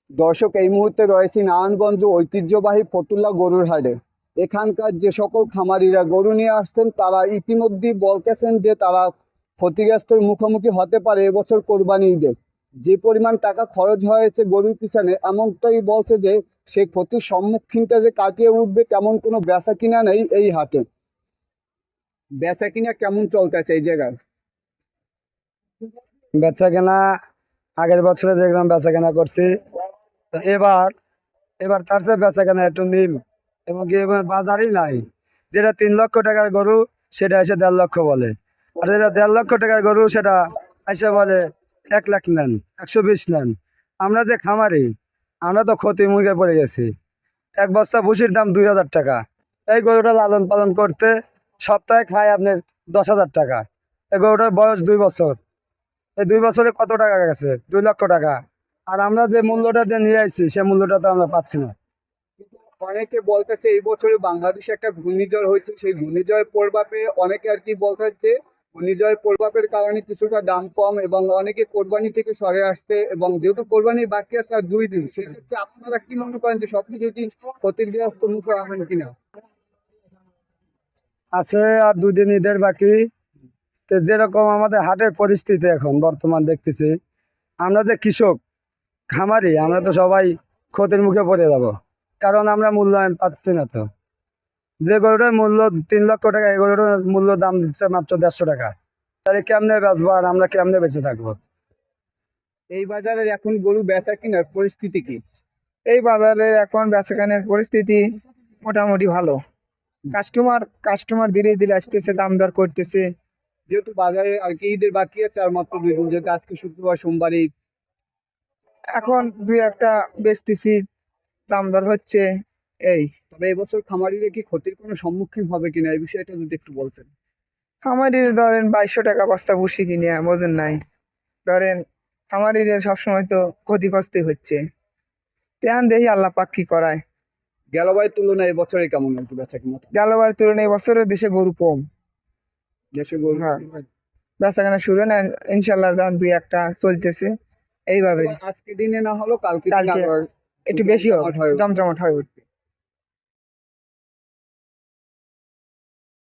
দর্শক, এই মুহূর্তে রয়েছি নারায়ণগঞ্জ ঐতিহ্যবাহী ফতুল্লা গরুর হাটে। এখানকার যে সকল খামারিরা গরু নিয়ে আসছেন তারা ইতিমধ্যেই বলতেছেন যে তারা ক্ষতিগ্রস্তের মুখোমুখি হতে পারে এবছর কোরবানি ঈদে। যে পরিমাণ টাকা খরচ হয়েছে গরুর পিছনে, এমনটাই বলছে যে সেই ক্ষতির সম্মুখীনটা যে কাটিয়ে উঠবে তেমন কোনো বেচা কিনা নেই এই হাটে। বেচা কিনা কেমন চলতেছে এই জায়গায়? বেচা কেনা আগের বছরে যেরকম বেচা কেনা করছি, তো এবার এবার তার চেয়ে বেচা কেনা একটু নিম, এবং কি এবার বাজারই নাই। যেটা 3 লক্ষ টাকার গরু সেটা এসে 1.5 লক্ষ বলে, আর যেটা 1.5 লক্ষ টাকার গরু সেটা এসে বলে 1 লাখ নেন, 120 নেন। আমরা যে খামারি, আমরা তো ক্ষতির মুখে পড়ে গেছি। এক বস্তা ভুসির দাম 2,000 টাকা। এই গরুটা লালন পালন করতে সপ্তাহে খায় আপনার 10,000 টাকা। এই গরুটার বয়স 2 বছর। এই 2 বছরে কত টাকা গেছে? 2 লক্ষ টাকা। আর আমরা যে মূল্যটা দিয়ে নিয়ে আসছি সে মূল্যটা তো আমরা পাচ্ছি না। অনেকে বলতেছে এই বছরে বাংলাদেশে একটা ঘূর্ণিঝড় হয়েছে, সেই ঘূর্ণিঝড়ের প্রভাবে অনেকে আর কি বলতেছে ঘূর্ণিঝড়ের প্রভাবের কারণে কিছুটা দাম কম এবং অনেকে কোরবানি থেকে সরে আসছে, এবং যেহেতু কোরবানি বাকি আছে আর 2 দিন, সেক্ষেত্রে আপনারা কি মনে করেন যে সবকিছু কি ক্ষতিগ্রস্ত মুখে আছেন কিনা? আছে আর 2 দিন ঈদের বাকি। তো যেরকম আমাদের হাটের পরিস্থিতি এখন বর্তমান দেখতেছি, আমরা যে কৃষক খামারি, আমরা তো সবাই ক্ষতির মুখে পড়ে যাব, কারণ আমরা মূল্যায়ন পাচ্ছি না। তো যে গরুটার মূল্য 3 লক্ষ টাকা, এই গরুটার মূল্য দাম দিচ্ছে মাত্র 150 টাকা। তাহলে কেমনে বেচবো আর আমরা কেমনে বেঁচে থাকবো? এই বাজারের এখন গরু বেচা কিনার পরিস্থিতি কি? এই বাজারে এখন বেচাকেনার পরিস্থিতি মোটামুটি ভালো। কাস্টমার কাস্টমার ধীরে ধীরে আসতেছে, দাম দর করতেছে। যেহেতু বাজারে আর কি ঈদের বাকি আছে আর মাত্র 2 দিন, যেহেতু আজকে শুক্রবার সোমবার ঈদ, এখন দুই একটা বেচতেছি, দাম দর হচ্ছে। এই তবে এবছর খামারিরা কি ক্ষতির কোনো সম্মুখীন হবে কিনা এই বিষয়টা যদি একটু বলতেন। খামারির ধরেন 2200 টাকা বস্তা ভুসি কিনে বোঝেন নাই। ধরেন খামারির সবসময় তো ক্ষতিগ্রস্তই হচ্ছে। তেহান দেখি আল্লাহ পাক কি করায়। গেলবারের তুলনায় এবছরে কেমন আর কি বেচা কিনা? গেলবার তুলনায় বছরের দেশে গরু কম। দেশে গরু হ্যাঁ, বেচাকেনা শুরু না, ইনশাল্লাহ দাম দুই একটা চলতেছে এইভাবে। আজকে দিনে না হলো কালকে দিনে কালকে আবার একটু বেশি জমজমাট হয়। জমজমাট হয়।